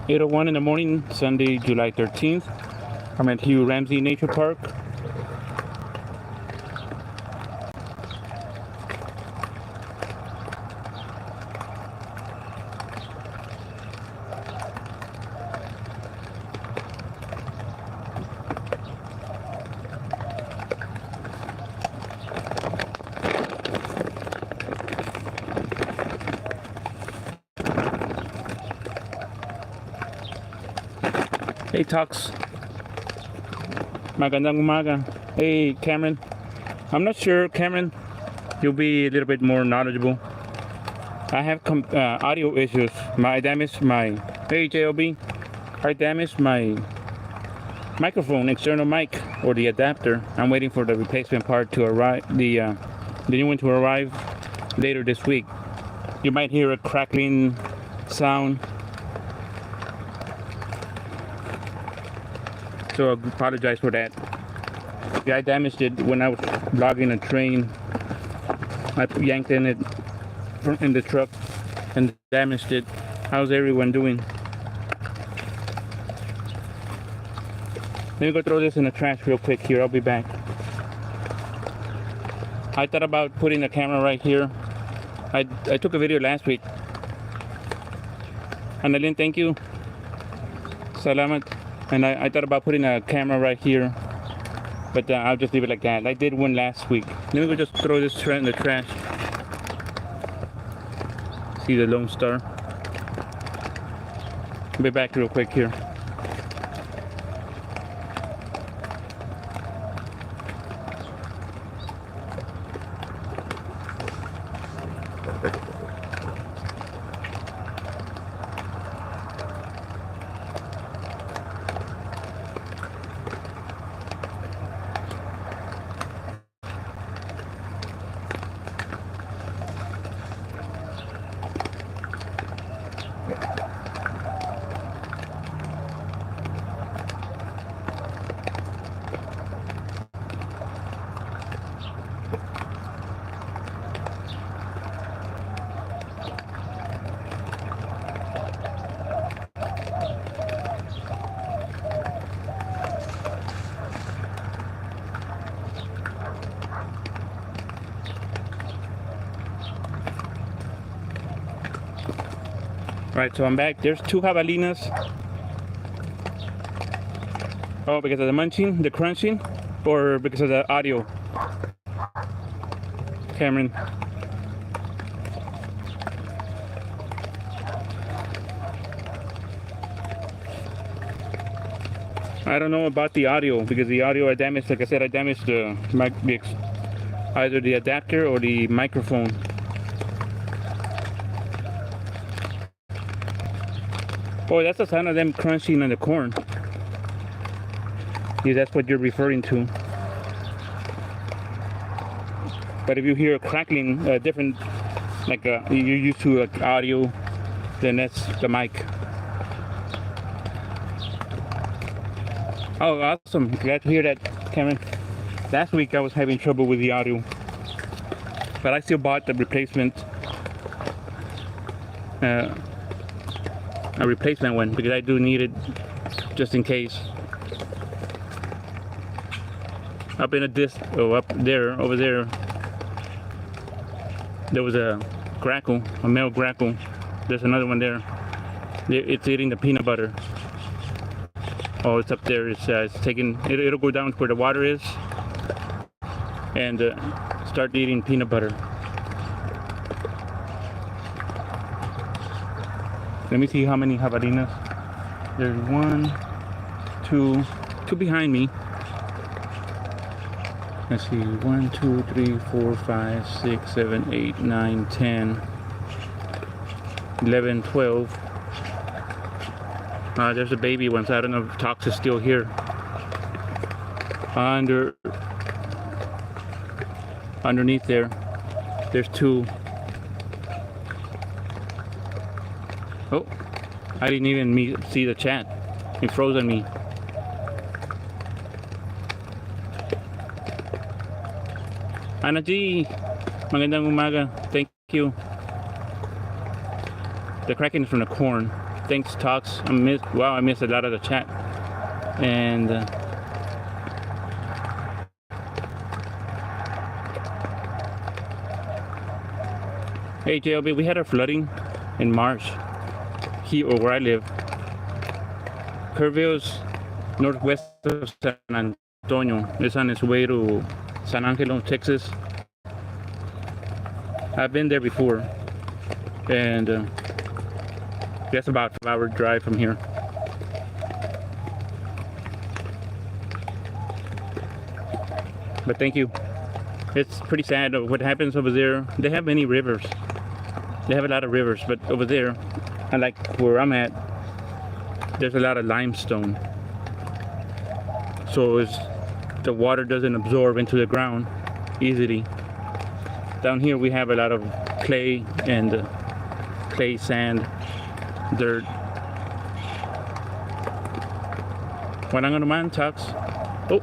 8:01 in the morning, Sunday, July 13th. I'm at Hugh Ramsey Nature Park. Hey, Tox. Magandang umaga. Hey, Cameron. I'm not sure, Cameron. You'll be a little bit more knowledgeable. I have audio issues. I damaged my. Hey, JOB. I damaged my microphone, external mic, or the adapter. I'm waiting for the replacement part to arrive. The new one to arrive later this week. You might hear a crackling sound. So I apologize for that. Yeah, I damaged it when I was logging a train. I yanked in it in the truck and damaged it. How's everyone doing? Let me go throw this in the trash real quick here. I'll be back. I thought about putting a camera right here. I took a video last week. Annalyn, thank you. Salamat. And I thought about putting a camera right here, but I'll just leave it like that. I did one last week. Let me go just throw this in the trash. See the Lone Star. I'll be back real quick here. Alright, so I'm back. There's 2 javelinas. Oh, because of the munching, the crunching, or because of the audio? Cameron. I don't know about the audio, because the audio I damaged, like I said, I damaged the either the adapter or the microphone. Oh, that's the sound of them crunching on the corn. Yeah, that's what you're referring to. But if you hear a crackling, different, like you're used to audio, then that's the mic. Oh, awesome. Glad to hear that, Cameron. Last week I was having trouble with the audio, but I still bought the replacement. A replacement one, because I do need it just in case. Up in a disc, over there was a grackle, a male grackle. There's another one there. It's eating the peanut butter. Oh, it's up there. It's taking. It'll go down to where the water is and start eating peanut butter. Let me see how many javelinas. There's 1, 2 behind me. Let's see, 1, 2, 3, 4, 5, 6, 7, 8, 9, 10, 11, 12. There's a baby one, so I don't know if Tox is still here. Underneath there's 2. Oh, I didn't even see the chat. It froze on me. Ana G, magandang umaga. Thank you. The cracking is from the corn. Thanks, Talks. I missed a lot of the chat. And hey, JLB, we had a flooding in March here where I live. Kerrville's northwest of San Antonio. It's on its way to San Angelo, Texas. I've been there before, and that's about a 5-hour drive from here. But thank you. It's pretty sad what happens over there. They have many rivers. They have a lot of rivers, but over there, unlike where I'm at, there's a lot of limestone. So the water doesn't absorb into the ground easily. Down here we have a lot of clay and clay, sand, dirt. Walang anuman, Talks. Oh,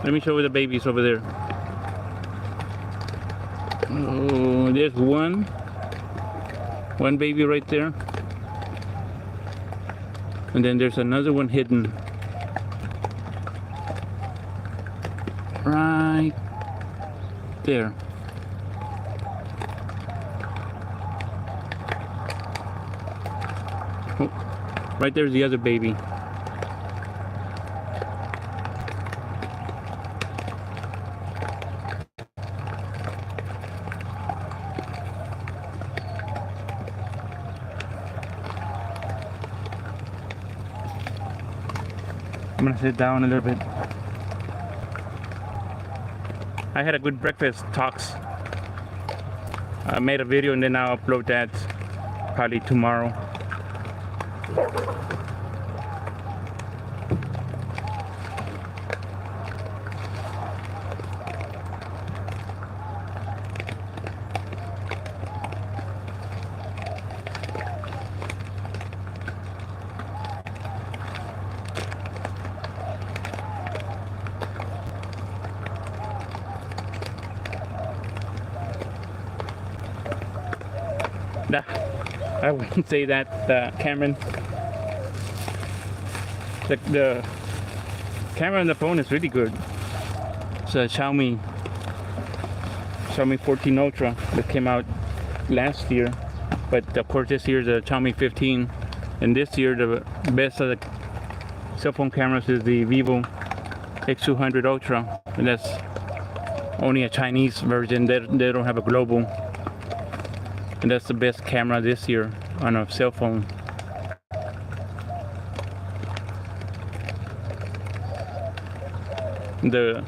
let me show you the babies over there. Oh, there's one baby right there. And then there's another one hidden right there. Oh, right there's the other baby. I'm gonna sit down a little bit. I had a good breakfast, Talks. I made a video and then I'll upload that probably tomorrow. I wouldn't say that, Cameron. The camera on the phone is really good. It's a Xiaomi 14 Ultra that came out last year, but of course this year the Xiaomi 15, and this year the best of the cell phone cameras is the Vivo X200 Ultra, and that's only a Chinese version. They don't have a global. And that's the best camera this year on a cell phone. The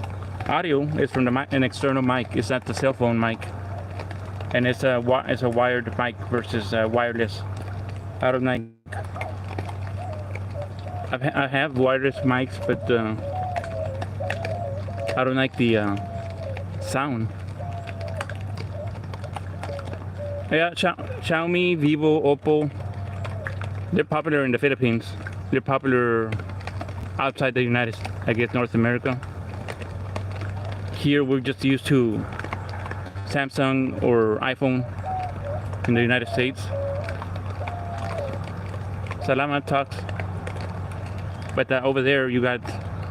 audio is from an external mic. It's not the cell phone mic, and it's a wired mic versus wireless. I don't like. I have wireless mics, but I don't like the sound. Yeah, Xiaomi, Vivo, Oppo, they're popular in the Philippines. They're popular outside the North America. Here we're just used to Samsung or iPhone in the United States. Salamat, Talks. But over there you got,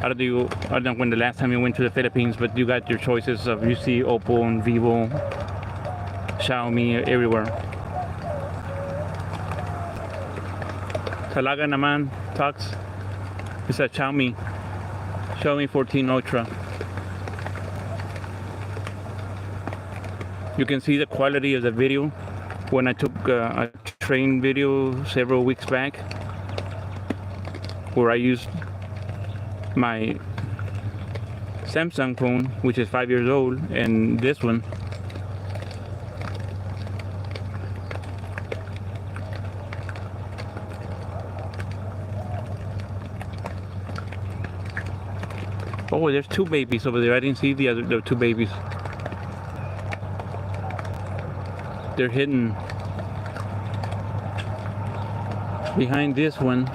I don't know when the last time you went to the Philippines, but you got your choices of, you see Oppo and Vivo, Xiaomi everywhere. Talaga naman, Talks. It's a Xiaomi 14 Ultra. You can see the quality of the video when I took a train video several weeks back, where I used my Samsung phone, which is 5 years old, and this one. Oh, there's two babies over there. I didn't see the two babies. They're hidden behind this one.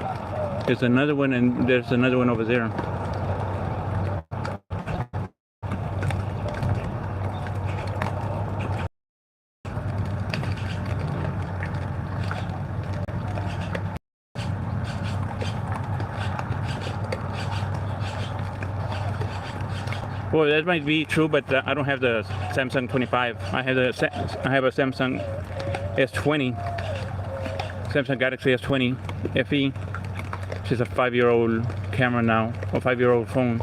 There's another one, and there's another one over there. Well, that might be true, but I don't have the Samsung 25. I have a Samsung S20, Samsung Galaxy S20 FE, which is a 5-year-old camera now, or 5-year-old phone.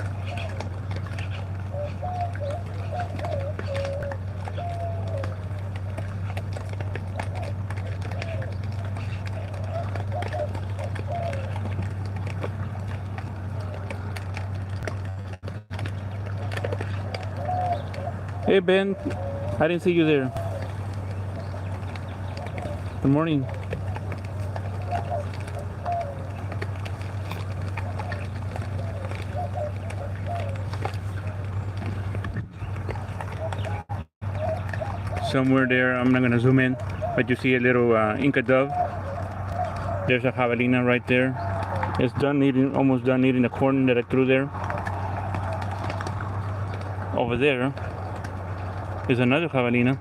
Hey Ben, I didn't see you there. Good morning. Somewhere there, I'm not gonna zoom in, but you see a little Inca dove. There's a javelina right there. It's almost done eating the corn that I threw there. Over there is another javelina.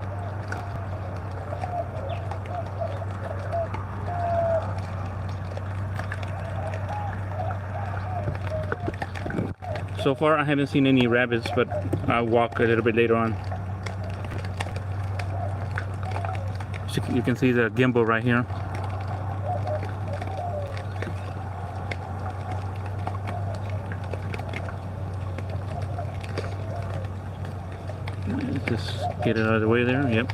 So far I haven't seen any rabbits, but I'll walk a little bit later on. So you can see the gimbal right here. Just get it out of the way there. Yep.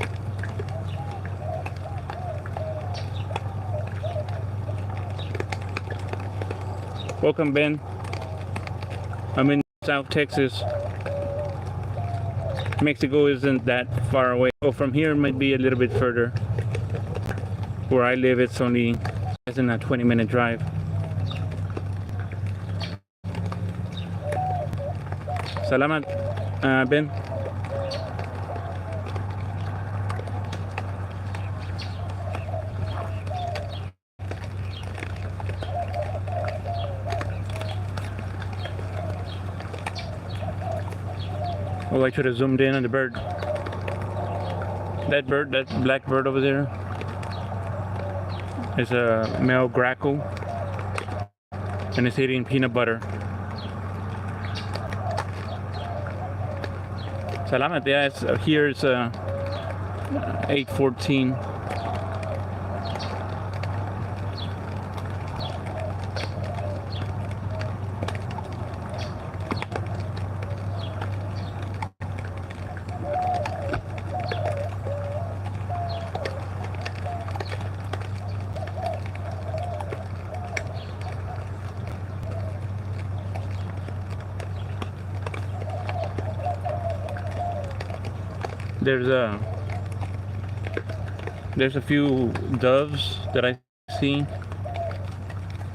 Welcome, Ben. I'm in South Texas. Mexico isn't that far away. Oh, from here it might be a little bit further. Where I live, it's only less than a 20-minute drive. Salamat, Ben. Oh, I should have zoomed in on the bird. That bird, that black bird over there, is a male grackle, and it's eating peanut butter. Salamat, yeah, here it's 8:14. There's a few doves that I see,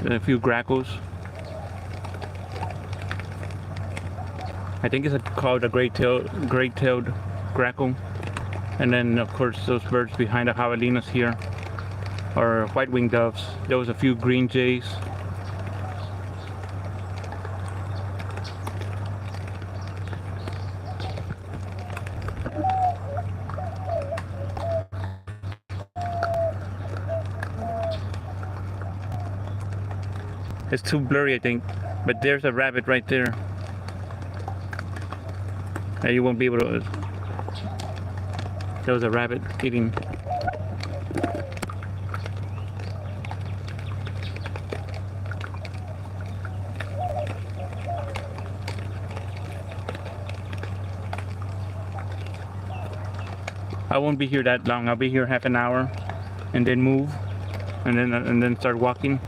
and a few grackles. I think it's called a great-tailed grackle. And then of course those birds behind the javelinas here are white-winged doves. There was a few green jays. It's too blurry, I think, but there's a rabbit right there. You won't be able to. There was a rabbit eating. I won't be here that long. I'll be here half an hour, and then move, and then start walking.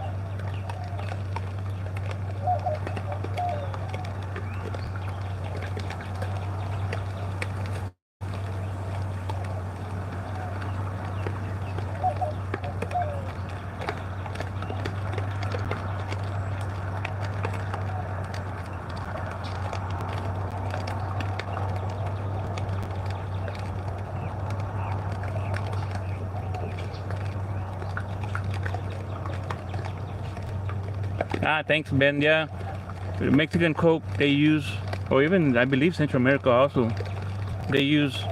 Thanks, Ben. Yeah, Mexican Coke they use, or even I believe Central America also, they use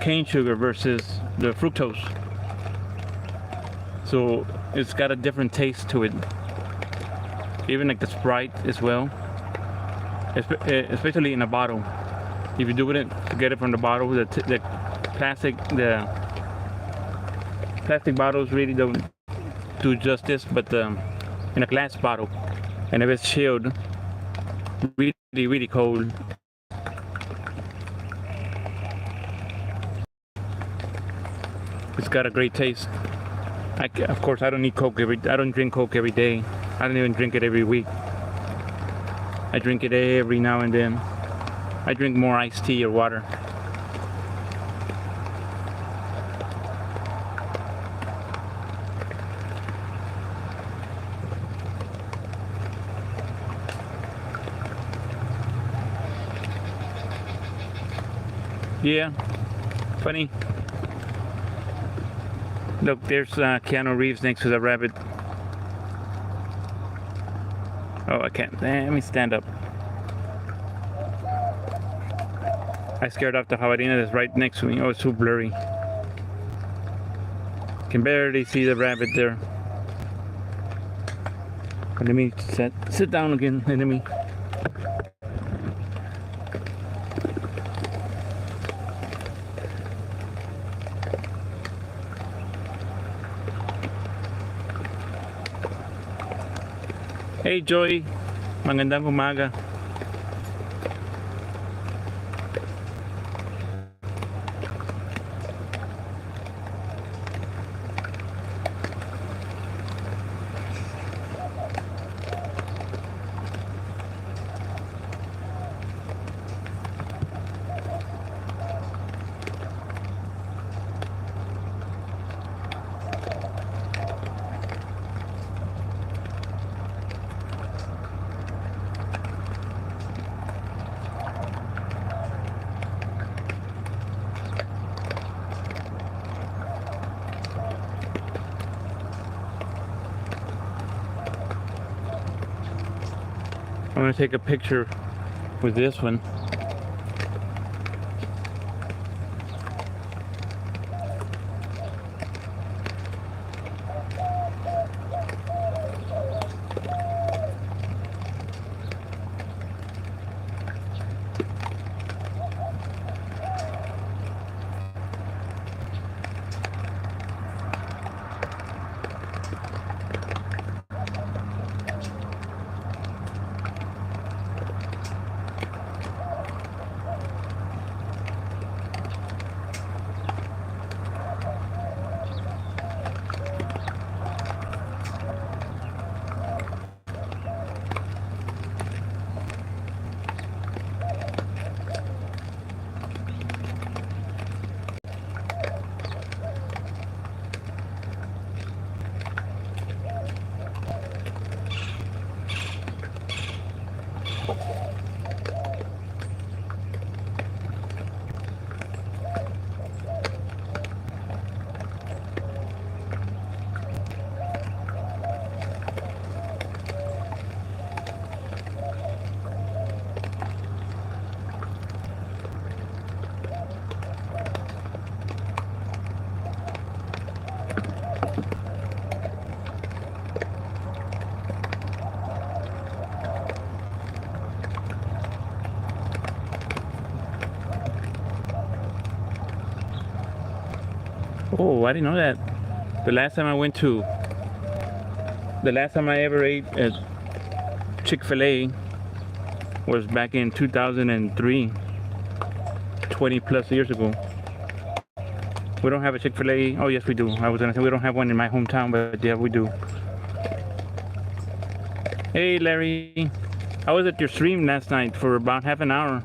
cane sugar versus the fructose. So it's got a different taste to it. Even like the Sprite as well. especially in a bottle. If you do it to get it from the bottle, the plastic bottles really don't do justice, but in a glass bottle, and if it's chilled really cold, it's got a great taste. Of course, I don't drink Coke every day. I don't even drink it every week. I drink it every now and then. I drink more iced tea or water. Yeah, funny. Look, there's Keanu Reeves next to the rabbit. Oh, I can't. Let me stand up. I scared off the jabalina that's right next to me. Oh, it's too blurry. Can barely see the rabbit there. But let me sit down again. Let me. Hey Joy, magandang umaga. I'm gonna take a picture with this one. Oh, I didn't know that. The last time I ever ate at Chick-fil-A was back in 2003, 20 plus years ago. We don't have a Chick-fil-A. Oh, yes, we do. I was gonna say we don't have one in my hometown, but yeah, we do. Hey, Larry. I was at your stream last night for about half an hour.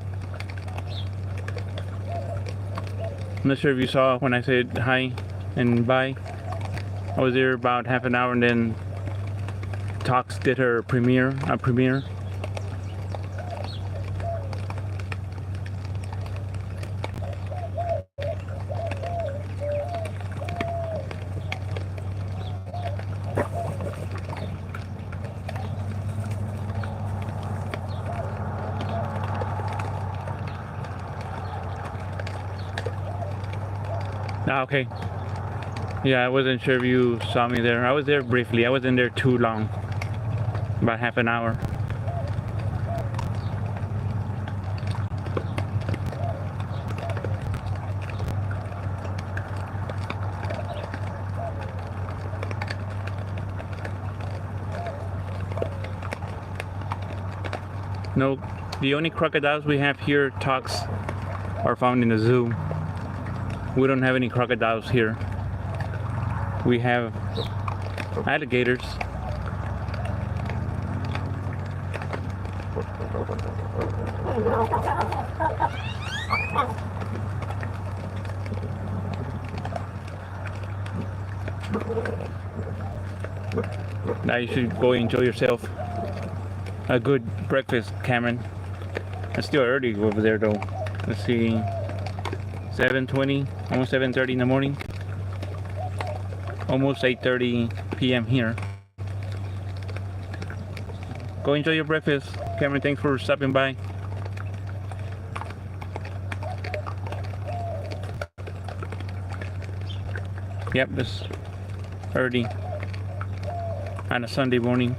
I'm not sure if you saw when I said hi and bye. I was there about half an hour, and then Talks did her premiere. Ah, okay. Yeah, I wasn't sure if you saw me there. I was there briefly. I wasn't there too long. About half an hour. No, the only crocodiles we have here, Tox, are found in the zoo. We don't have any crocodiles here. We have alligators. Now you should go enjoy yourself a good breakfast, Cameron. It's still early over there though. Let's see, 7:20, almost 7:30 in the morning. Almost 8:30 p.m. here. Go enjoy your breakfast. Cameron, thanks for stopping by. Yep, it's early on a Sunday morning.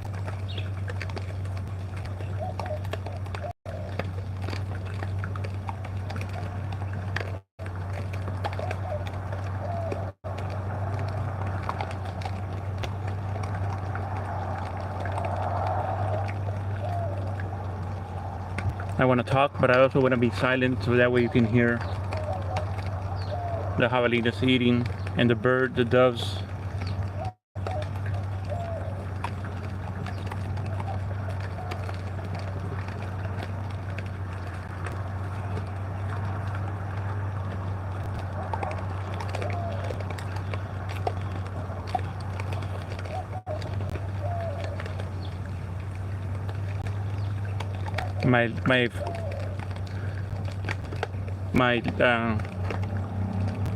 I want to talk, but I also want to be silent so that way you can hear the javelinas eating and the bird, the doves. My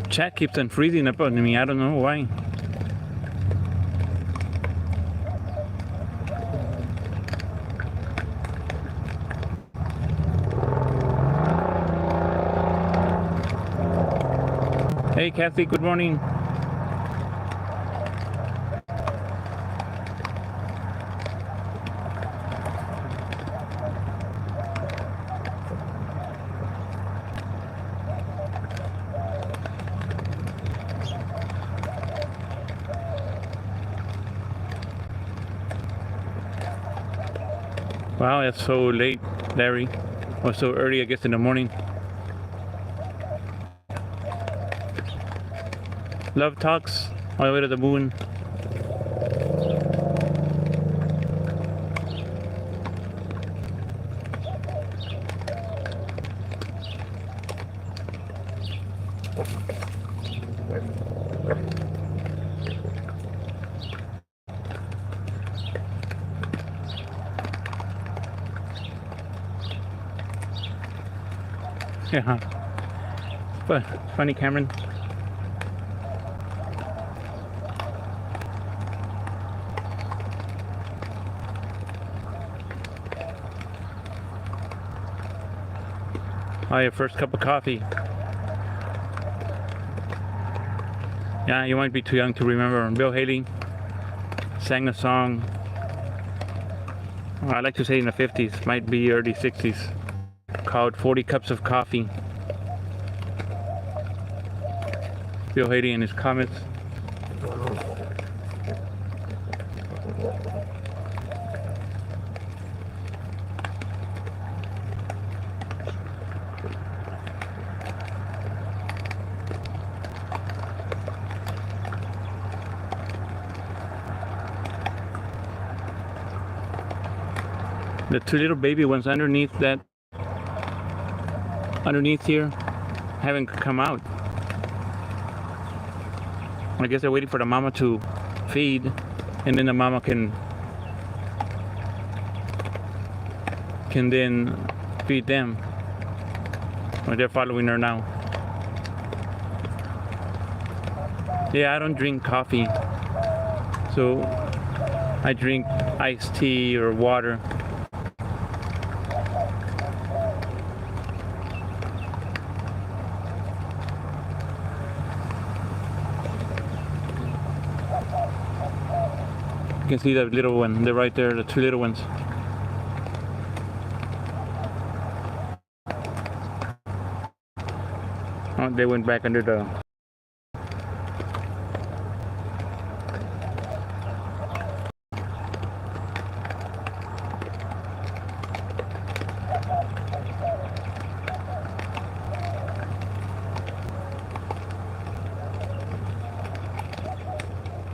chat keeps on freezing up on me. I don't know why. Hey Kathy, good morning. Wow, it's so late, Larry. Or so early, I guess, in the morning. Love talks all the way to the moon. Yeah, but funny, Cameron. Oh, your first cup of coffee. Yeah, you might be too young to remember. Bill Haley sang a song, I like to say in the 50s, might be early 60s, called 40 Cups of Coffee. Bill Haley in his comments. The two little baby ones underneath here haven't come out. I guess they're waiting for the mama to feed, and then the mama can then feed them. Or they're following her now. Yeah, I don't drink coffee, so I drink iced tea or water. You can see that little one, they're right there, the two little ones. Oh, they went back under the...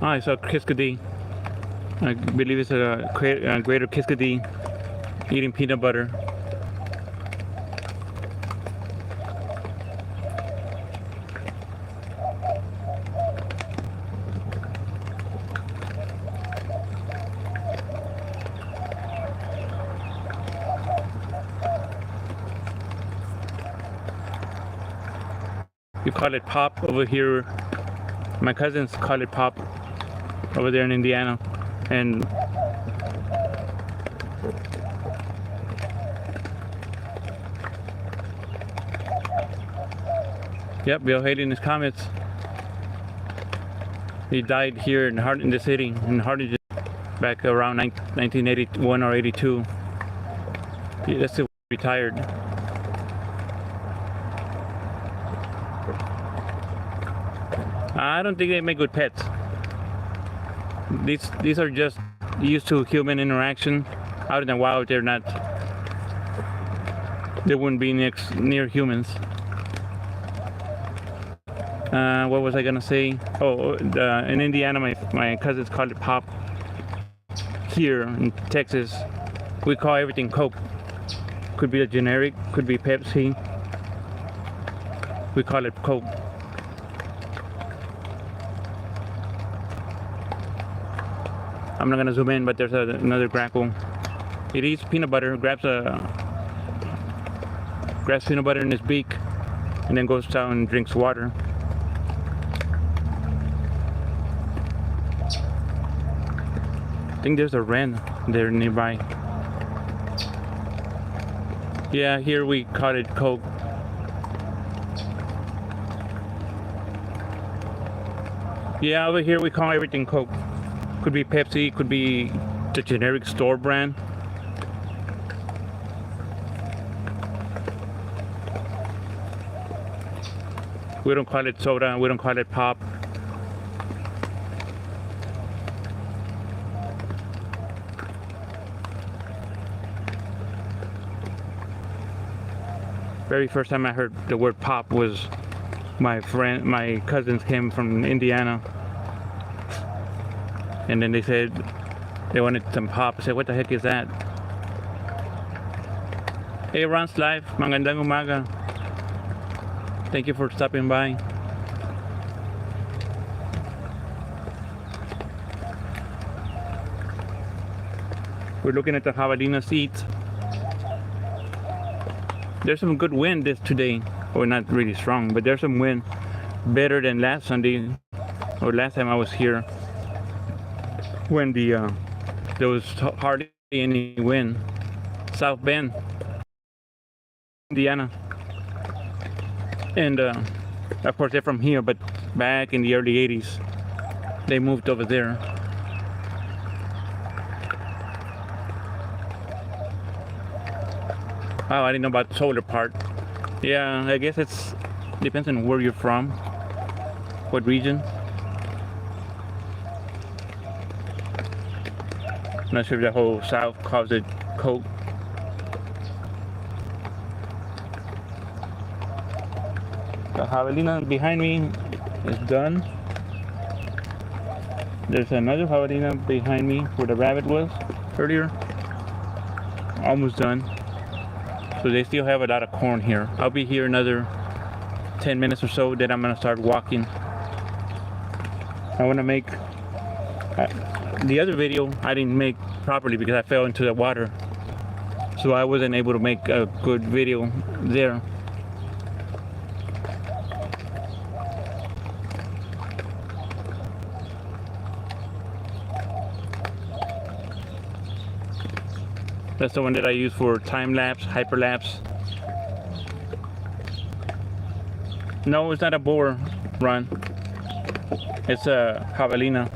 Oh, I saw Kiskadee. I believe it's a greater Kiskadee eating peanut butter. You call it pop over here. My cousins call it pop over there in Indiana. And yep, Bill Haley in his comments. He died here in the city, in Harlingen, back around 1981 or 82. That's still retired. I don't think they make good pets. These are just used to human interaction. Out in the wild, they wouldn't be near humans. What was I gonna say? Oh, in Indiana, my cousins call it pop. Here in Texas, we call everything Coke. Could be a generic, could be Pepsi. We call it Coke. I'm not gonna zoom in, but there's another grackle. It eats peanut butter, grabs peanut butter in its beak, and then goes down and drinks water. I think there's a wren there nearby. Yeah, here we call it Coke. Yeah, over here we call everything Coke. Could be Pepsi, could be the generic store brand. We don't call it soda, we don't call it pop. Very first time I heard the word pop was my cousins came from Indiana. And then they said they wanted some pop. I said, what the heck is that? Hey, Ron's Live. Magandang umaga. Thank you for stopping by. We're looking at the javelina seeds. There's some good wind today. Well, not really strong, but there's some wind. Better than last Sunday, or last time I was here, when there was hardly any wind. South Bend, Indiana. And of course they're from here, but back in the early 80s, they moved over there. Oh, I didn't know about the solar part. Yeah, I guess it's depends on where you're from, what region. I'm not sure if the whole South calls it Coke. The javelina behind me is done. There's another javelina behind me where the rabbit was earlier. Almost done. So they still have a lot of corn here. I'll be here another 10 minutes or so, then I'm gonna start walking. I wanna make the other video I didn't make properly because I fell into the water, so I wasn't able to make a good video there. That's the one that I use for time-lapse, hyperlapse. No, it's not a boar run. It's a javelina.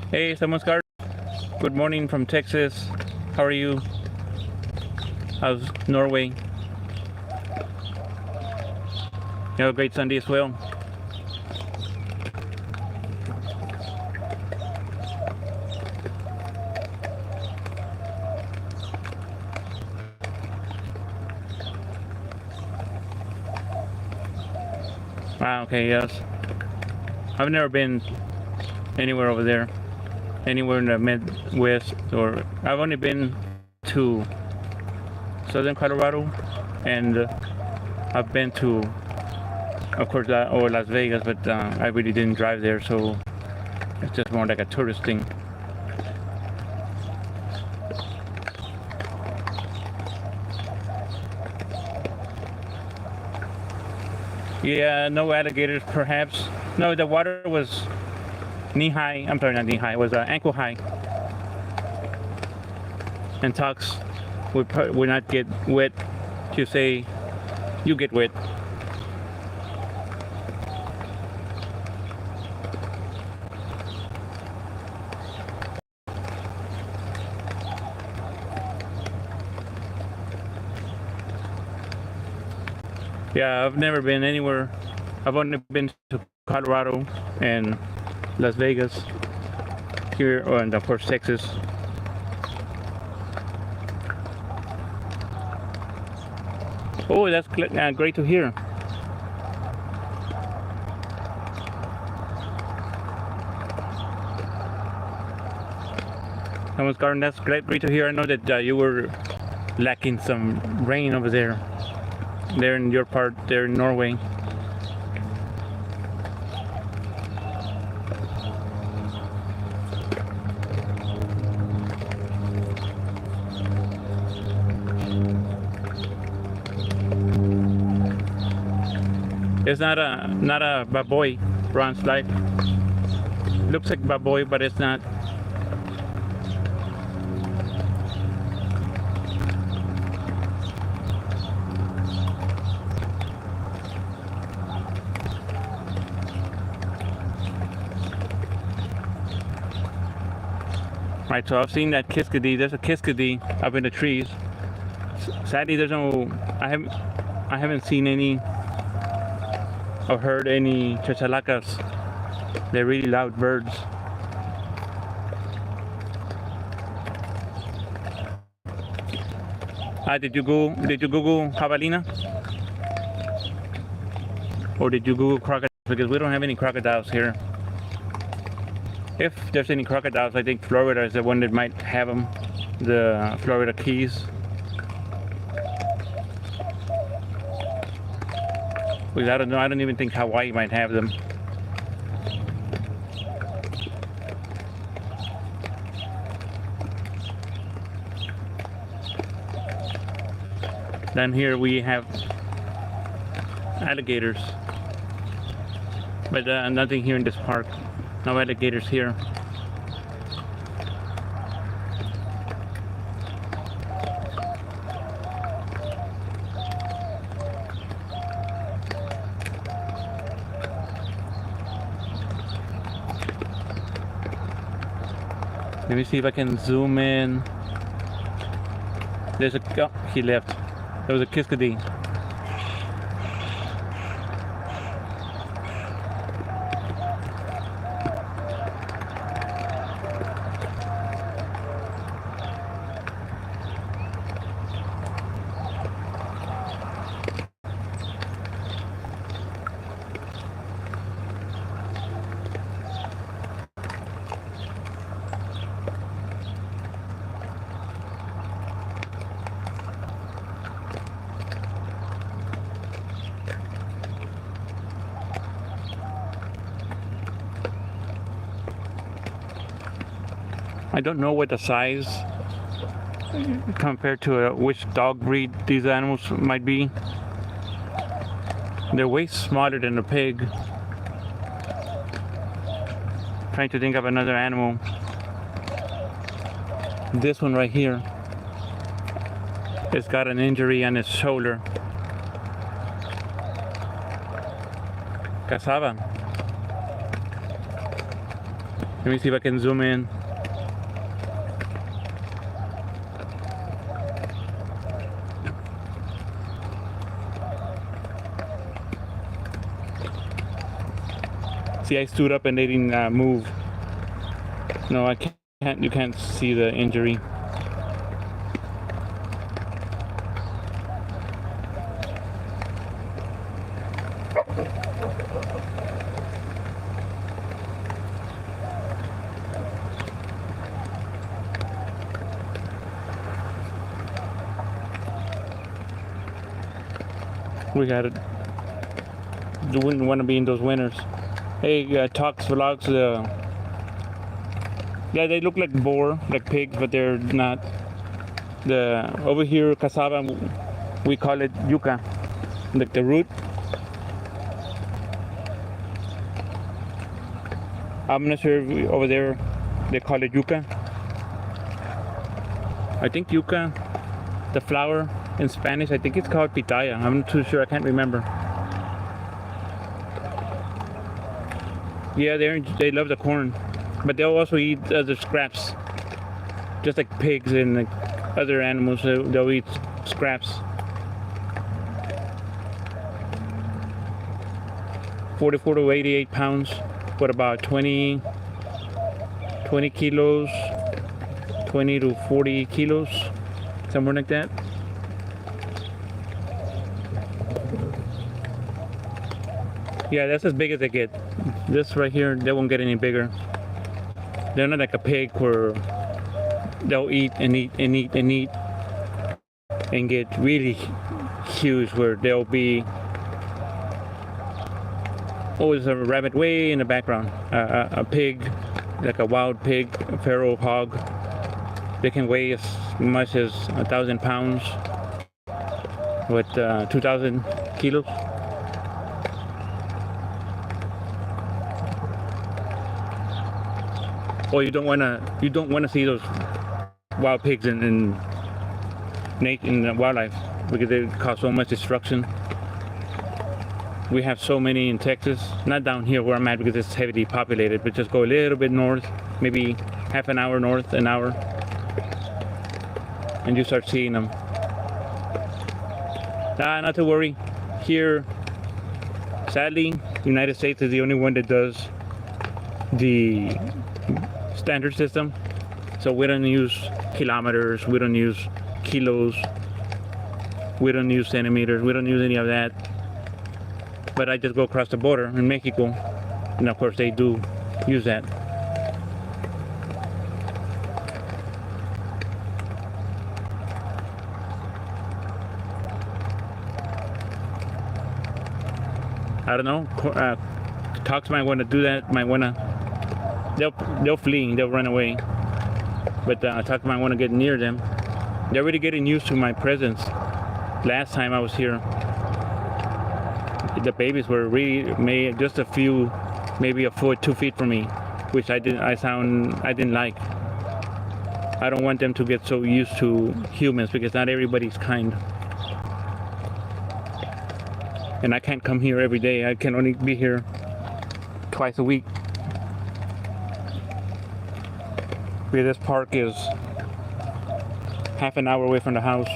Hey, someone's car. Good morning from Texas. How are you? How's Norway? You have a great Sunday as well. Wow, okay, yes. I've never been anywhere over there. Anywhere in the Midwest, or I've only been to southern Colorado, and I've been to, of course, or Las Vegas, but I really didn't drive there, so it's just more like a tourist thing. Yeah, no alligators, perhaps. No, the water was knee-high. I'm sorry, not knee-high. It was ankle-high. And talks would not get wet. To say, you get wet. Yeah, I've never been anywhere. I've only been to Colorado and Las Vegas, here, and of course Texas. Oh, that's great to hear. Thomas Garden, that's great to hear. I know that you were lacking some rain over there in your part, there in Norway. It's not a baboy, brown stripe. Looks like baboy, but it's not. Right, so I've seen that kiskadee. There's a kiskadee up in the trees. Sadly, there's no. I haven't seen any or heard any chachalacas. They're really loud birds. Did you Google jabalina? Or did you Google crocodiles? Because we don't have any crocodiles here. If there's any crocodiles, I think Florida is the one that might have them. The Florida Keys. Because I don't know, I don't even think Hawaii might have them. Then here we have alligators. But nothing here in this park. No alligators here. Let me see if I can zoom in. There's a, oh, he left. There was a kiskadee. I don't know what the size compared to which dog breed these animals might be. They're way smaller than a pig. Trying to think of another animal. This one right here. It's got an injury on its shoulder. Cassava. Let me see if I can zoom in. See, I stood up and they didn't move. No, I can't. You can't see the injury. We got it. You wouldn't want to be in those winters. Hey, Talks Vlogs. Yeah, they look like boar, like pigs, but they're not. Over here, cassava, we call it yuca, like the root. I'm not sure if over there they call it yuca. I think yuca, the flower in Spanish, I think it's called pitaya. I'm not too sure, I can't remember. Yeah, they love the corn, but they'll also eat other scraps, just like pigs and like other animals. They'll eat scraps. 44 to 88 pounds. What about 20 kilos, 20 to 40 kilos, somewhere like that. Yeah, that's as big as they get. This right here, they won't get any bigger. They're not like a pig where they'll eat and eat and eat and eat and get really huge, where they'll be. Oh, there's a rabbit way in the background. A pig, like a wild pig, a feral hog. They can weigh as much as 1,000 pounds with 2,000 kilos. Oh, you don't wanna see those wild pigs in wildlife because they cause so much destruction. We have so many in Texas, not down here where I'm at because it's heavily populated, but just go a little bit north, maybe half an hour north, an hour, and you start seeing them. Not to worry. Here, sadly, the United States is the only one that does the standard system. So we don't use kilometers, we don't use kilos, we don't use centimeters, we don't use any of that. But I just go across the border in Mexico, and of course they do use that. I don't know. Talks might want to do that. Might want to. They'll flee. They'll run away. But Talks might want to get near them. They're already getting used to my presence. Last time I was here, the babies were really just a few, maybe a foot, 2 feet from me, which I didn't like. I don't want them to get so used to humans because not everybody's kind. And I can't come here every day. I can only be here twice a week. Because this park is half an hour away from the house.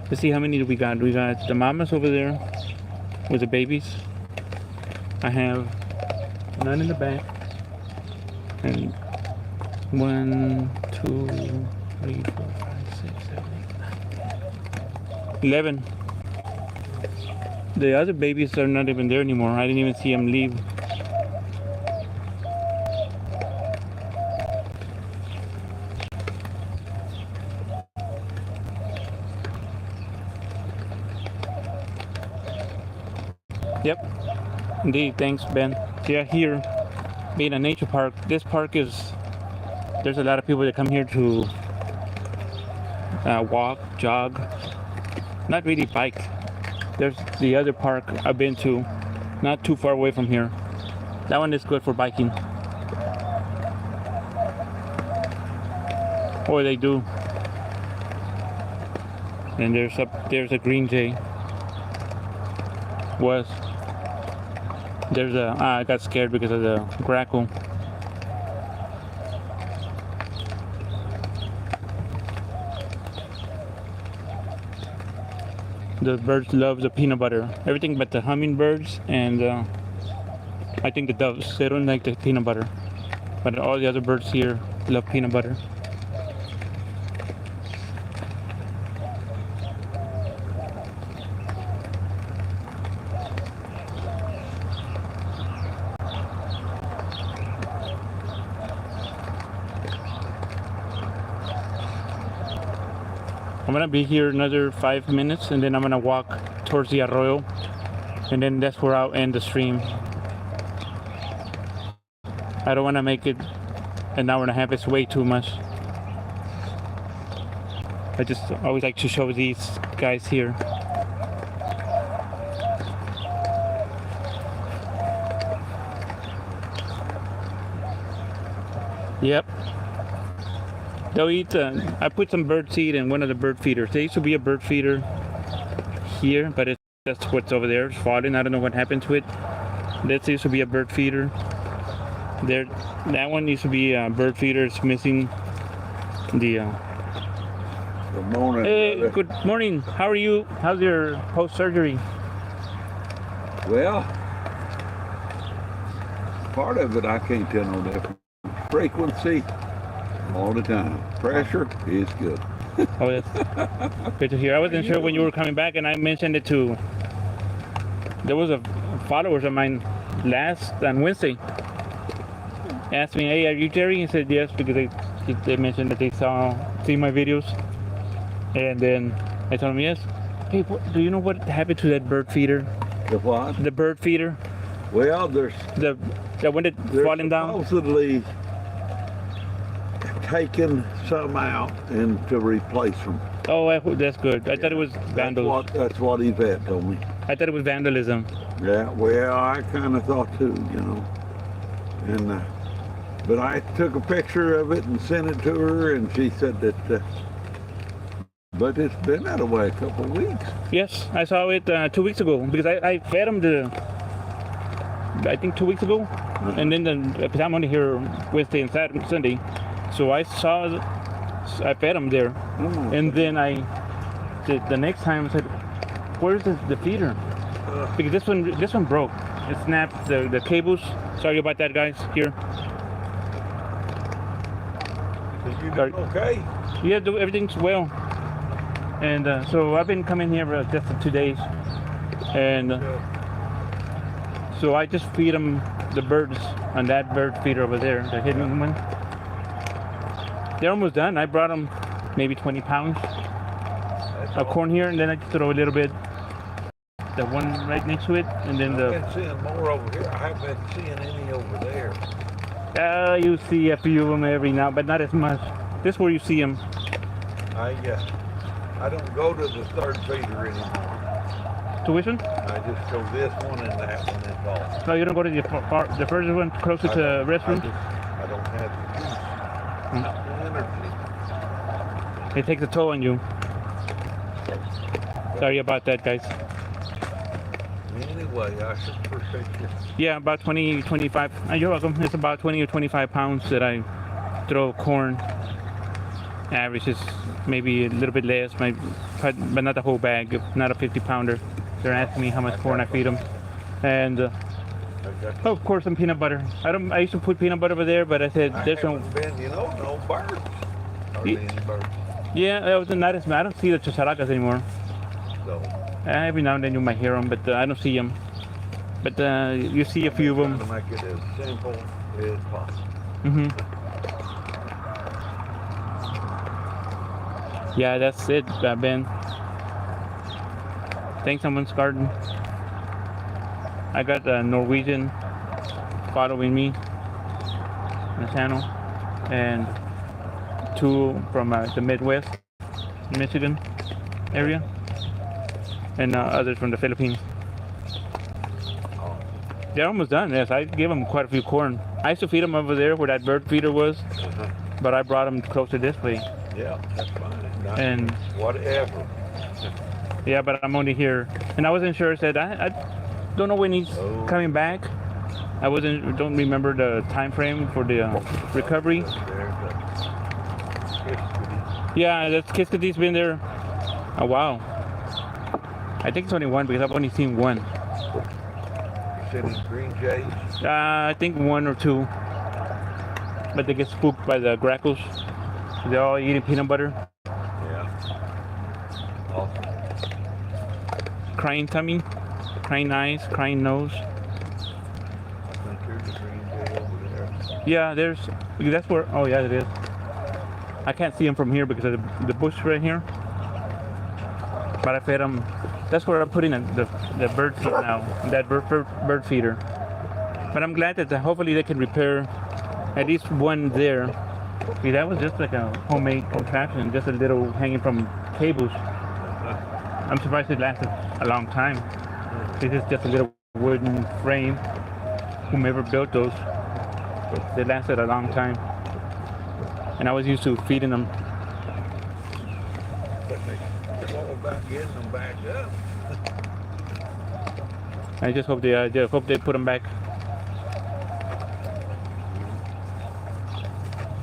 Let's see how many do we got. We got the mamas over there with the babies. I have none in the back. And 1, 2, 3, 4, 5, 6, 7, 8, 9, 10, 11. The other babies are not even there anymore. I didn't even see them leave. Yep, indeed, thanks Ben. Yeah, here, being a nature park, this park there's a lot of people that come here to walk, jog, not really bike. There's the other park I've been to, not too far away from here. That one is good for biking. Or they do. And there's a green jay. I got scared because of the grackle. The birds love the peanut butter. Everything but the hummingbirds and I think the doves. They don't like the peanut butter. But all the other birds here love peanut butter. I'm gonna be here another 5 minutes, and then I'm gonna walk towards the arroyo, and then that's where I'll end the stream. I don't want to make it an hour and a half. It's way too much. I just always like to show these guys here. Yep. They'll eat. I put some bird seed in one of the bird feeders. There used to be a bird feeder here, but that's what's over there. It's fallen. I don't know what happened to it. This used to be a bird feeder. There, that one used to be a bird feeder. It's missing the. Good morning. Hey, brother. good morning. How are you? How's your post-surgery? Well, part of it I can't tell no difference. Frequency, all the time. Pressure is good. Oh, that's good to hear. I wasn't sure when you were coming back, and I mentioned it to. There was a followers of mine on Wednesday. Asked me, "Hey, are you Jerry?" He said yes, because they mentioned that they see my videos, and then I told him yes. Hey, do you know what happened to that bird feeder? The what? The bird feeder. Well, there's The one that falling down. supposedly taking some out and to replace them. Oh, that's good. I thought it was vandalism. That's what Yvette told me. I thought it was vandalism. Yeah, well, I kind of thought too, you know. And but I took a picture of it and sent it to her, and she said that. But it's been that way a couple of weeks. Yes, I saw it 2 weeks ago because I fed them I think 2 weeks ago, and then because I'm only here Wednesday and Saturday, Sunday, so I fed them there, and then the next time I said, "Where's the feeder?" Because this one broke. It snapped the cables. Sorry about that, guys. Here. You doing okay? Yeah, everything's well. And so I've been coming here just for 2 days, and so I just feed them the birds on that bird feeder over there, the hidden one. They're almost done. I brought them maybe 20 pounds of corn here, and then I just throw a little bit, the one right next to it, and then I've been seeing more over here. I haven't been seeing any over there. You see a few of them every now, but not as much. This is where you see them. I don't go to the third feeder anymore. To which one? I just go this one and that one, that's all. No, you don't go to the first one closer to the restroom? I don't have the energy. It takes a toll on you. Sorry about that, guys. Anyway, I should appreciate you. Yeah, about 20, 25. You're welcome. It's about 20 or 25 pounds that I throw corn. Average is maybe a little bit less, but not the whole bag, not a 50 pounder. They're asking me how much corn I feed them. And of course some peanut butter. I used to put peanut butter over there, but I said there's no birds. Hardly any birds. Yeah, that was not as I don't see the chacharacas anymore. So Every now and then you might hear them, but I don't see them. But you see a few of them. To make it as simple as possible. Yeah, that's it, Ben. Thanks, someone's garden. I got a Norwegian following me on the channel, and 2 from the Midwest, Michigan area, and others from the Philippines. They're almost done. Yes, I gave them quite a few corn. I used to feed them over there where that bird feeder was, but I brought them closer this way. Yeah, that's fine. And whatever. Yeah, but I'm only here, and I wasn't sure. I said I don't know when he's coming back. I don't remember the time frame for the recovery. Yeah, that's Kiskadi's been there a while. I think it's only one because I've only seen one. Sitting green jays. I think 1 or 2, but they get spooked by the grackles. They're all eating peanut butter. Awesome. Crying tummy, crying eyes, crying nose. I think there's a green jay over there. Yeah, that's where. Oh yeah, it is. I can't see them from here because of the bush right here. But I fed them. That's where I'm putting the bird feed now, that bird feeder. But I'm glad that hopefully they can repair at least one there. See, that was just like a homemade contraption, just a little hanging from cables. I'm surprised it lasted a long time. This is just a little wooden frame. Whomever built those, they lasted a long time. And I was used to feeding them. But they're all about getting them back up. I just hope they put them back.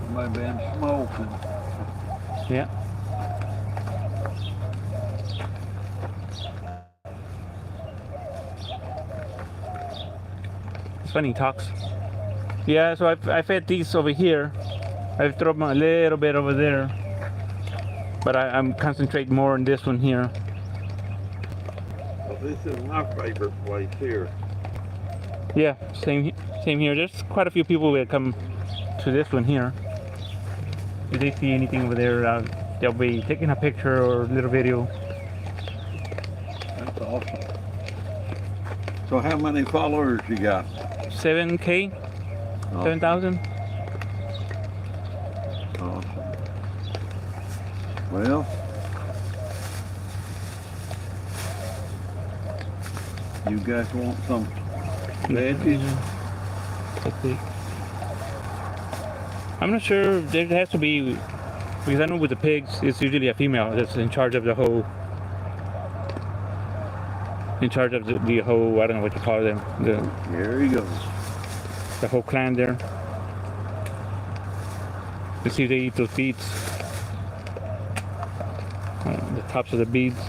Somebody been smoking. Yeah. It's funny, he talks. Yeah, so I fed these over here. I've thrown them a little bit over there. But I'm concentrating more on this one here. Well, this is my favorite place here. Yeah, same here. There's quite a few people that come to this one here. If they see anything over there, they'll be taking a picture or a little video. That's awesome. So how many followers you got? 7K? Awesome. 7,000? Awesome. Well, you guys want some veggies? Let's see. I'm not sure. There has to be, because I know with the pigs, it's usually a female that's in charge of the whole. In charge of the whole, I don't know what you call them. There you go. The whole clan there. You see, they eat those beads. The tops of the beads.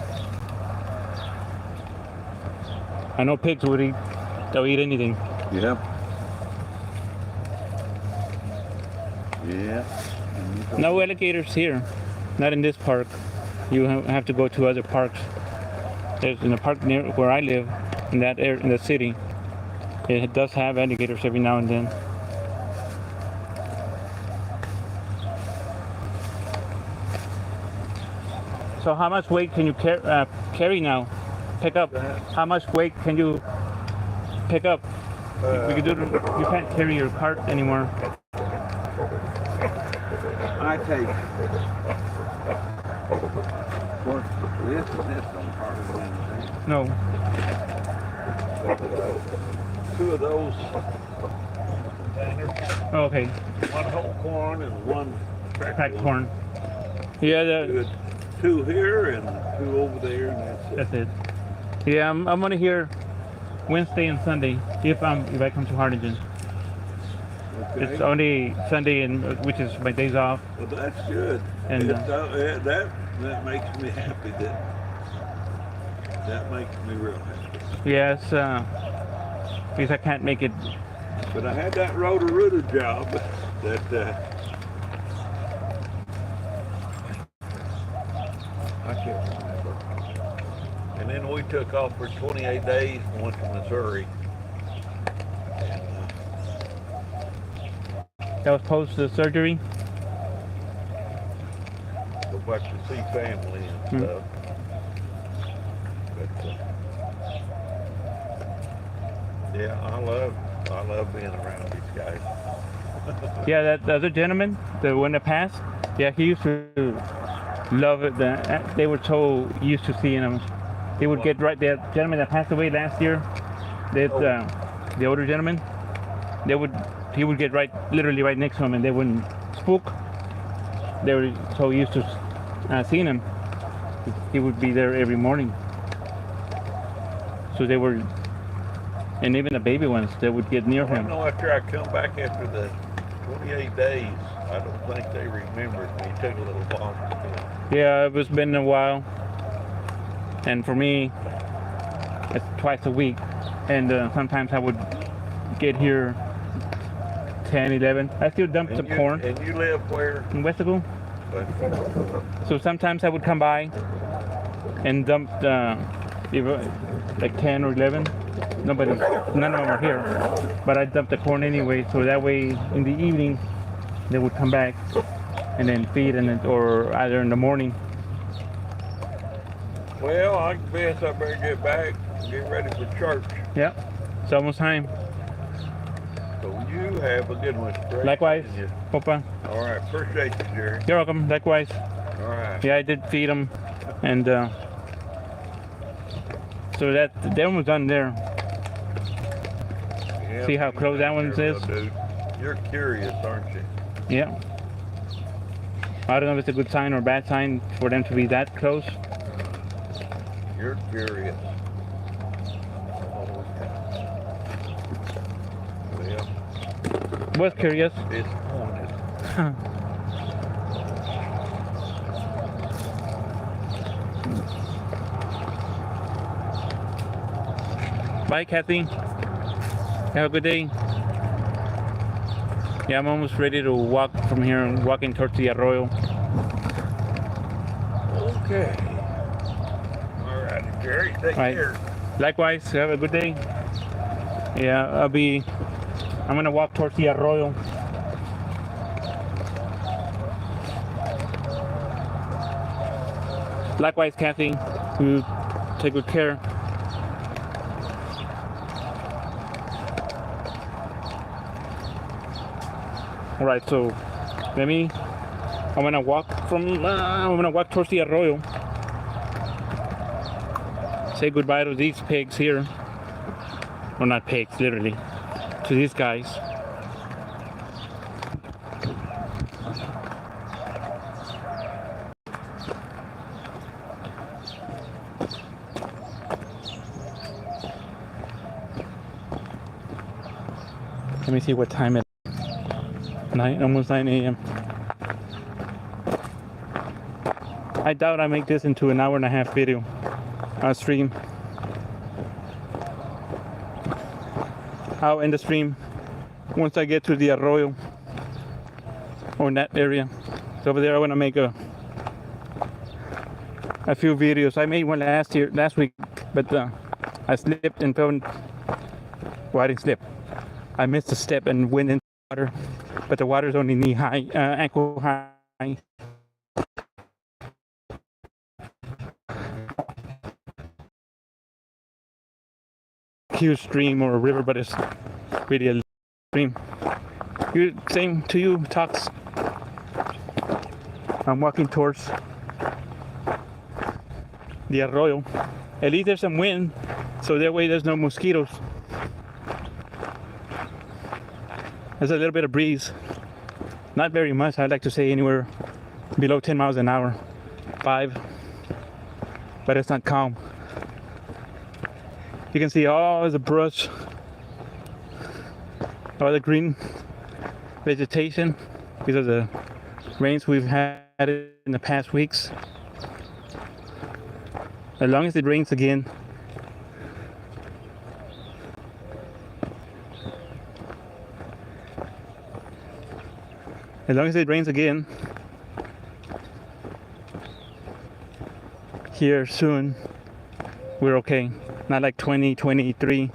I know pigs would eat. They'll eat anything. Yep. Yeah. No alligators here. Not in this park. You have to go to other parks. There's in a park near where I live, in that area, in the city. It does have alligators every now and then. So how much weight can you carry now? Pick up. How much weight can you pick up? You can't carry your cart anymore. I take this on part of anything. No. Two of those. Oh, okay. One whole corn and one Cracked corn. Yeah, two here and two over there, and that's it. Yeah, I'm only here Wednesday and Sunday if I come to Harlingen. Okay. It's only Sunday, which is my days off. Well, that's good. And that makes me happy. That makes me real happy. Yes, because I can't make it. But I had that Roto-Rooter job that I can't remember. And then we took off for 28 days and went to Missouri. And, That was post the surgery. go back to see family and stuff. But yeah, I love being around these guys. Yeah, that the other gentleman, the one that passed. Yeah, he used to love it. They were so used to seeing him. They would get right. That gentleman that passed away last year, the older gentleman, he would get literally right next to him, and they wouldn't spook. They were so used to seeing him. He would be there every morning. So they were, and even the baby ones, they would get near him. I know after I come back after the 28 days, I don't think they remembered me. It took a little while. Yeah, it's been a while. And for me, it's twice a week. And sometimes I would get here 10, 11. I still dump some corn. And you live where? In Westacle. So sometimes I would come by and dump like 10 or 11. None of them are here. But I dump the corn anyway, so that way in the evening they would come back and then feed, or either in the morning. Well, I guess I better get back and get ready for church. Yeah, it's almost time. So you have a good one. Great Likewise, seeing you. Papa. All right, appreciate you, Jerry. You're welcome. Likewise. All right. Yeah, I did feed them, and so that one was done there. Yeah, See how close that one there, is? dude. You're curious, aren't you? Yeah. I don't know if it's a good sign or a bad sign for them to be that close. You're curious. Well, Was curious. disappointed. Bye, Kathy. Have a good day. Yeah, I'm almost ready to walk from here and walking towards the arroyo. Okay. All right, Jerry. Take Right. care. Likewise, have a good day. Yeah, I'm gonna walk towards the arroyo. Likewise, Kathy, you take good care. All right, so I'm gonna walk towards the arroyo. Say goodbye to these pigs here. Well, not pigs, literally. To these guys. Let me see what time it is. Almost 9 a.m. I doubt I make this into an 1.5 hour video stream. I'll end the stream once I get to the arroyo or in that area. So over there I want to make a few videos. I made one last week, but I slipped and fell. Well, I didn't slip. I missed a step and went into the water, but the water's only knee high, ankle high. Huge stream or a river, but it's really a stream. Same to you, Tox. I'm walking towards the arroyo. At least there's some wind, so that way there's no mosquitoes. There's a little bit of breeze. Not very much, I'd like to say anywhere below 10 miles an hour. 5. But it's not calm. You can see all the brush, all the green vegetation because of the rains we've had in the past weeks. As long as it rains again, here soon, we're okay. Not like 2023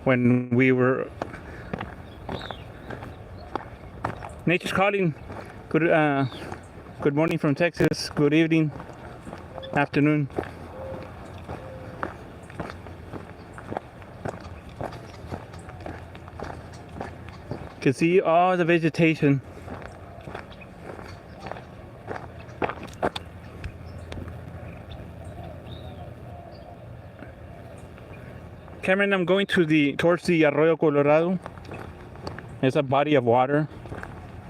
when we were. Nature's calling. Good morning from Texas. Good evening, afternoon. You can see all the vegetation. Cameron, I'm going towards the Arroyo Colorado. It's a body of water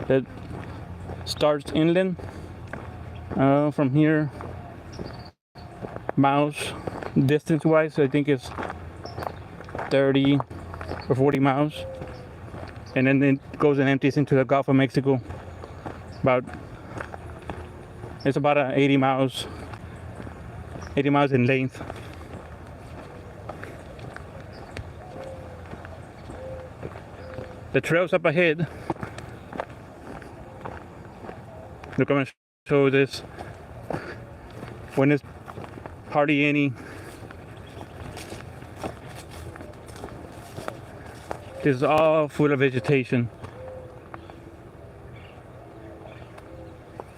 that starts inland. From here, miles distance-wise, I think it's 30 or 40 miles, and then it goes and empties into the Gulf of Mexico. It's about 80 miles in length. The trails up ahead. Look, I'm gonna show this. When there's hardly any. This is all full of vegetation.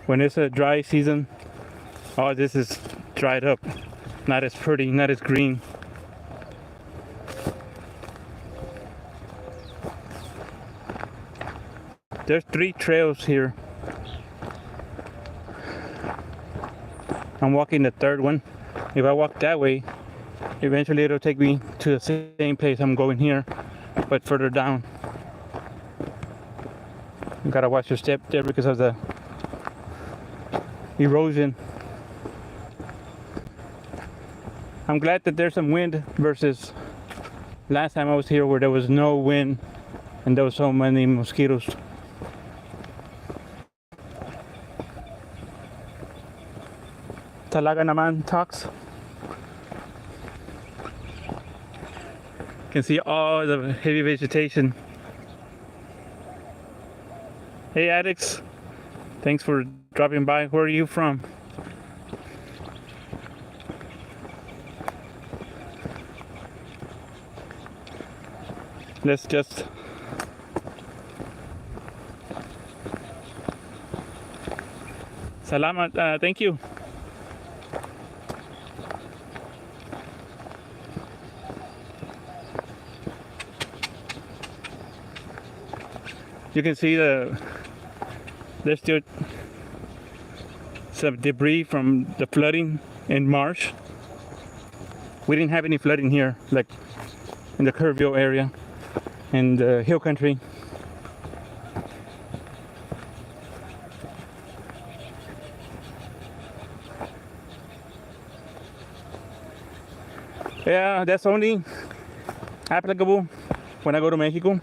When it's a dry season, all this is dried up. not as pretty, not as green. There's 3 trails here. I'm walking the 3rd one. If I walk that way, eventually it'll take me to the same place I'm going here, but further down. You gotta watch your step there because of the erosion. I'm glad that there's some wind versus last time I was here where there was no wind and there was so many mosquitoes. Talaga naman talks. You can see all the heavy vegetation. Hey addicts, thanks for dropping by. Where are you from? Let's just Salamat, thank you. You can see there's still some debris from the flooding in March. We didn't have any flooding here, like in the Kerrville area and the hill country. Yeah, that's only applicable when I go to Mexico.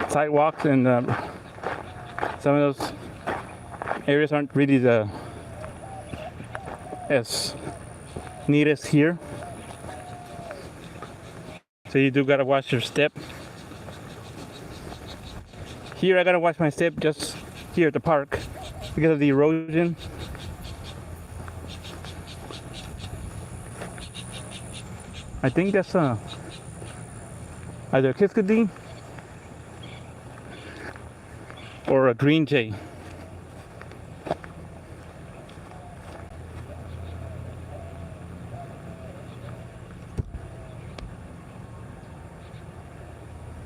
Sidewalks and some of those areas aren't really as neat as here. So you do gotta watch your step. Here I gotta watch my step just here at the park because of the erosion. I think that's either a Kiskadee or a green jay.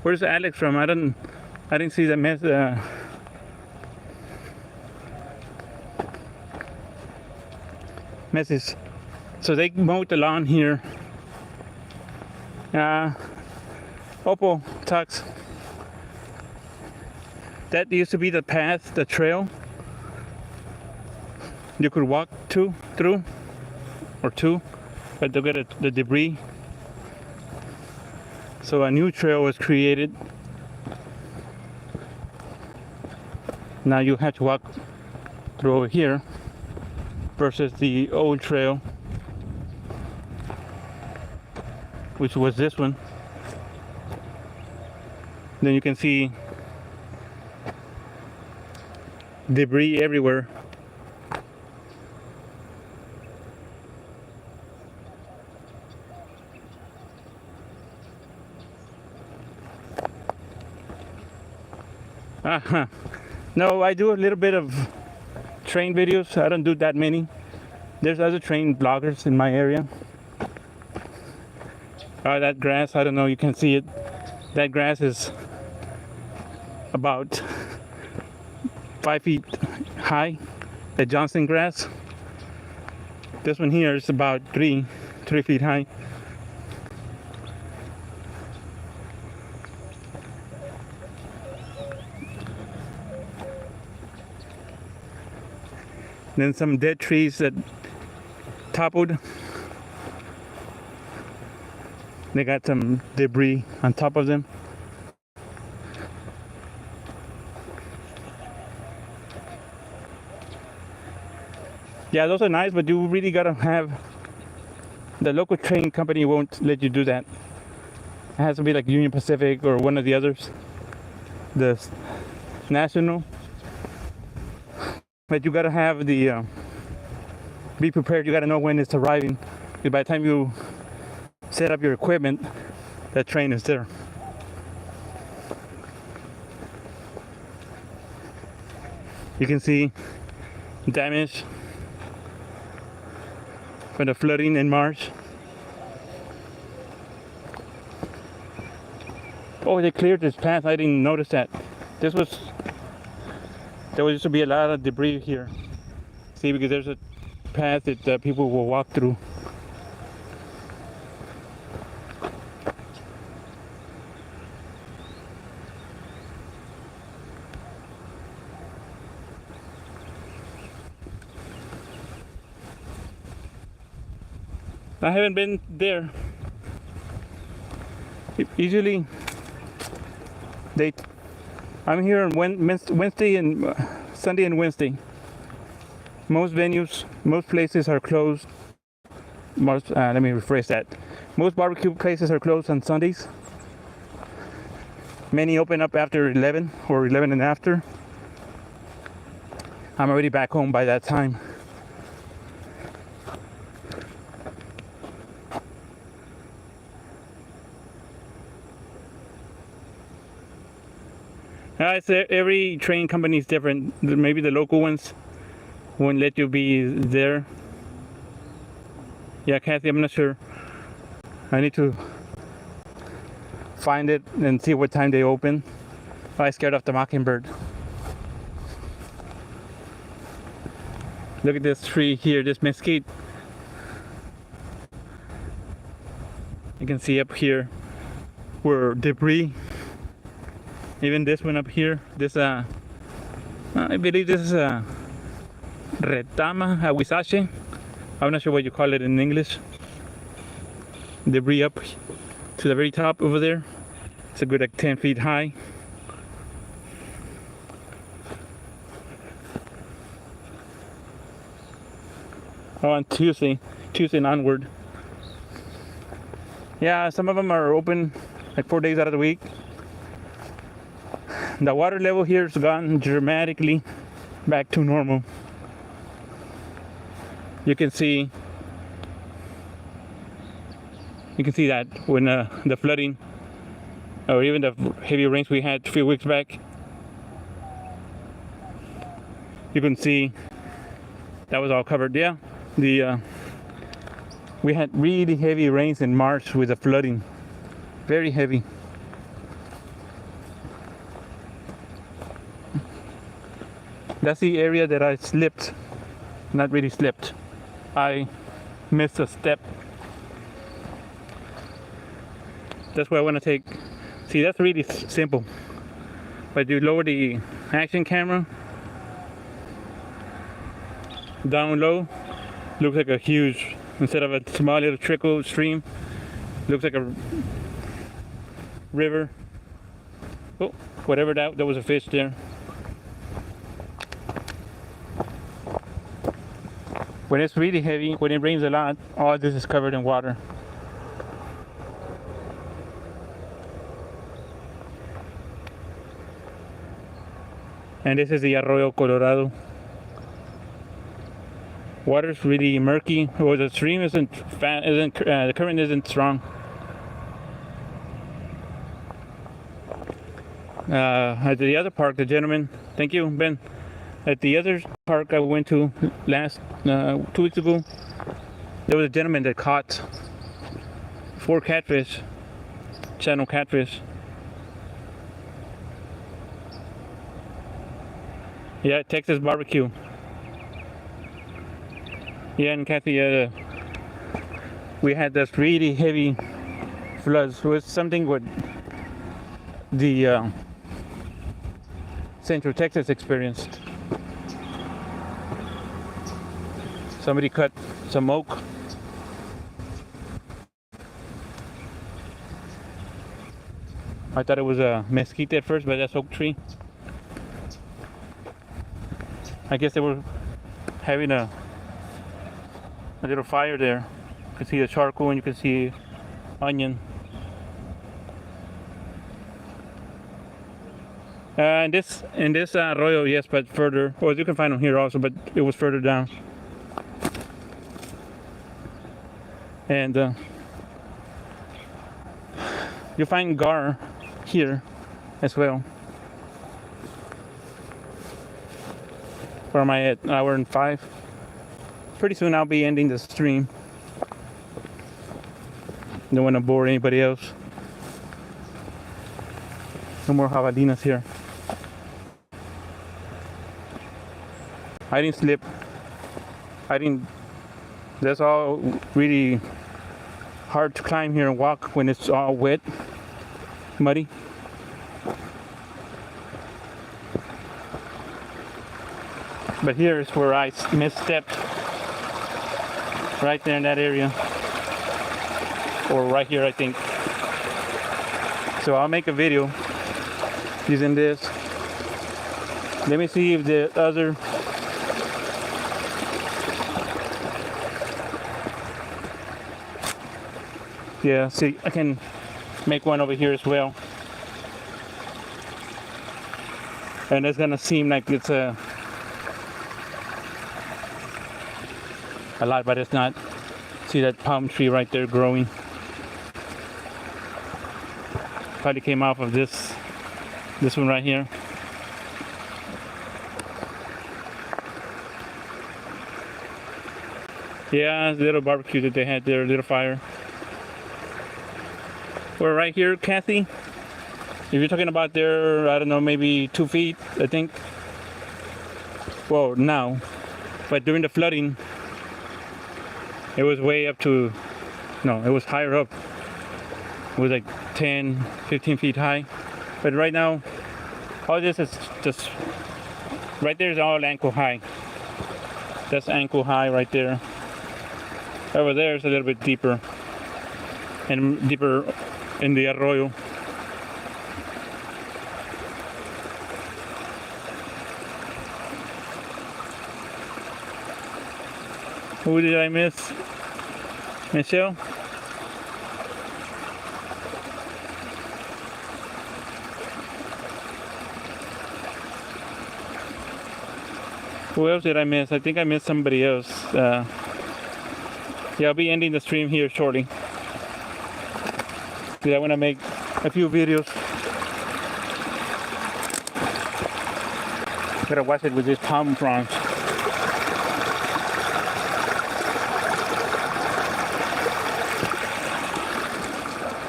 Where's Alex from? I didn't see the message. So they mowed the lawn here. Oppo talks. That used to be the path, the trail you could walk through, but they got the debris. So a new trail was created. Now you have to walk through over here versus the old trail, which was this one. Then you can see debris everywhere. No, I do a little bit of train videos. I don't do that many. There's other train bloggers in my area. That grass, I don't know, you can see it. That grass is about 5 feet high, the Johnson grass. This one here is about 3 feet high. Then some dead trees that toppled. They got some debris on top of them. Yeah, those are nice, but you really gotta have, the local train company won't let you do that. It has to be like Union Pacific or one of the others. The national. But you gotta have the, be prepared, you gotta know when it's arriving. Because by the time you set up your equipment, that train is there. You can see damage. from the flooding in March. Oh, they cleared this path. I didn't notice that. There used to be a lot of debris here. See, because there's a path that people will walk through. I haven't been there. Usually, I'm here on Wednesday and Sunday and Wednesday. Most venues, most places are closed. Let me rephrase that. Most barbecue places are closed on Sundays. Many open up after 11 or 11 and after. I'm already back home by that time. Every train company is different. Maybe the local ones won't let you be there. Yeah, Kathy, I'm not sure. I need to find it and see what time they open. I scared off the mockingbird. Look at this tree here, this mesquite. You can see up here where debris. Even this one up here, this I believe this is a retama, a huizache. I'm not sure what you call it in English. Debris up to the very top over there. It's a good like 10 feet high. Oh, on Tuesday and onward. Yeah, some of them are open like 4 days out of the week. The water level here has gone dramatically back to normal. You can see that when the flooding or even the heavy rains we had a few weeks back, you can see that was all covered. Yeah, we had really heavy rains in March with the flooding, very heavy. That's the area that I slipped. Not really slipped. I missed a step. That's why I want to take. See, that's really simple. But you lower the action camera down low, looks like a huge, instead of a small little trickle stream, looks like a river. Oh, whatever that was a fish there. When it's really heavy, when it rains a lot, all this is covered in water. And this is the Arroyo Colorado. Water's really murky. Well, the stream the current isn't strong. At the other park, the gentleman, thank you, Ben. At the other park I went to 2 weeks ago, there was a gentleman that caught 4 catfish, channel catfish. Yeah, Texas barbecue. Yeah, and Kathy, we had this really heavy floods. It was something what the Central Texas experienced. Somebody cut some oak. I thought it was a mesquite at first, but that's oak tree. I guess they were having a little fire there. You can see the charcoal and you can see onion. In this arroyo, yes, but further. Well, you can find them here also, but it was further down. And you'll find gar here as well. Where am I at? 1 hour and 5. Pretty soon I'll be ending the stream. Don't want to bore anybody else. No more javelinas here. I didn't slip. That's all really hard to climb here and walk when it's all wet, muddy. But here is where I misstepped. Right there in that area. Or right here, I think. So I'll make a video using this. Let me see if the other yeah, see, I can make one over here as well. And it's gonna seem like it's a lot, but it's not. See that palm tree right there growing? Probably came off of this one right here. Yeah, the little barbecue that they had there, little fire. We're right here, Kathy. If you're talking about there, I don't know, maybe 2 feet, I think. Well, now, but during the flooding, it was way up to, no, it was higher up. It was like 10, 15 feet high. But right now, all this is just, right there is all ankle high. That's ankle high right there. Over there is a little bit deeper. And deeper in the arroyo. Who did I miss? Michelle? Who else did I miss? I think I missed somebody else. Yeah, I'll be ending the stream here shortly. I want to make a few videos. Gotta watch it with these palm fronds.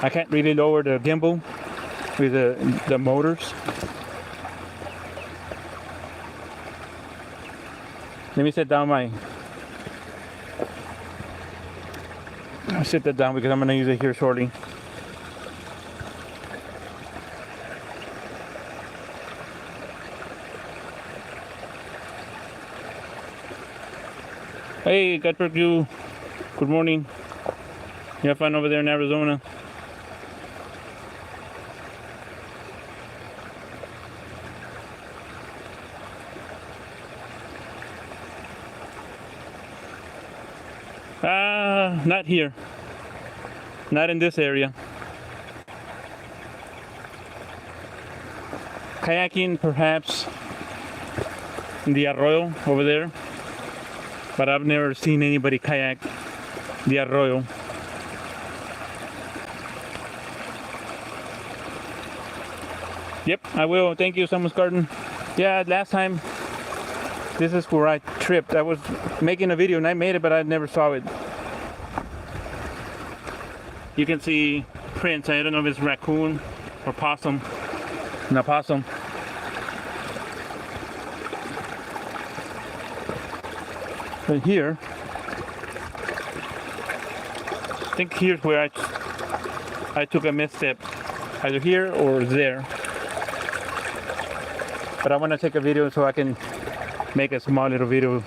I can't really lower the gimbal with the motors. Let me set down I'll set that down because I'm gonna use it here shortly. Hey, Cutbrook, you. Good morning. You have fun over there in Arizona? Not here. Not in this area. Kayaking, perhaps, in the arroyo over there. But I've never seen anybody kayak the arroyo. Yep, I will. Thank you, Someone's Garden. Yeah, last time, this is where I tripped. I was making a video and I made it, but I never saw it. You can see prints. I don't know if it's raccoon or possum. No, possum. But here, I think here's where I took a misstep, either here or there. But I want to take a video so I can make a small little video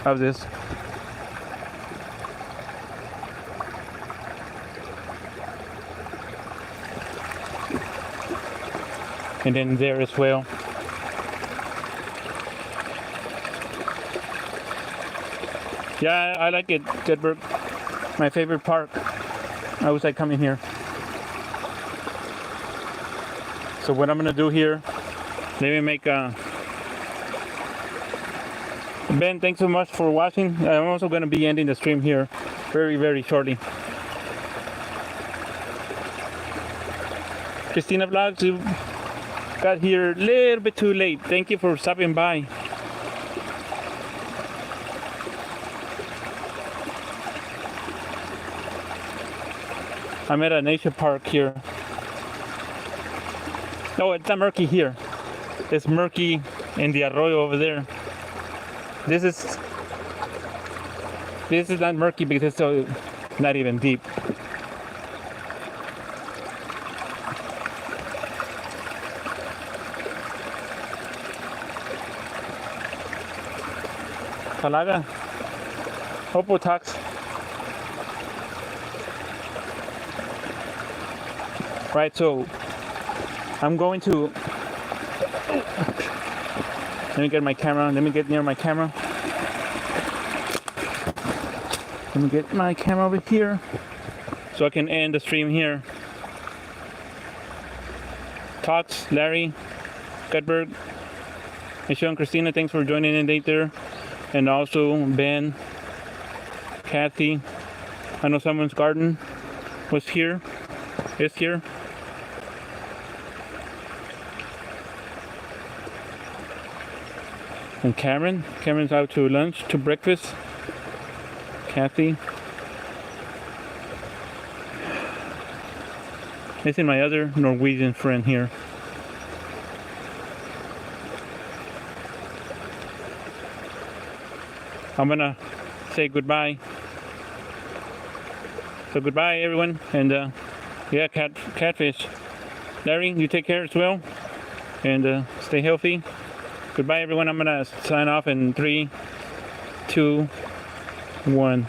of this. And then there as well. Yeah, I like it, Jedburg. My favorite park. I always like coming here. So what I'm gonna do here, let me make a... Ben, thanks so much for watching. I'm also gonna be ending the stream here very, very shortly. Christina Vlogs, you got here a little bit too late. Thank you for stopping by. I'm at a nature park here. No, it's not murky here. It's murky in the arroyo over there. This is not murky because it's so not even deep. Talaga. Opo tax. Right, so I'm going to let me get my camera. Let me get near my camera. Let me get my camera over here so I can end the stream here. Talks, Larry, Gutberg, Michelle and Christina, thanks for joining in later. And also Ben, Kathy. I know someone's garden was here, is here. And Cameron's out to lunch, to breakfast. Kathy. Missing my other Norwegian friend here. I'm gonna say goodbye. So goodbye everyone, and yeah, catfish. Larry, you take care as well, and stay healthy. Goodbye everyone. I'm gonna sign off in 3, 2, 1.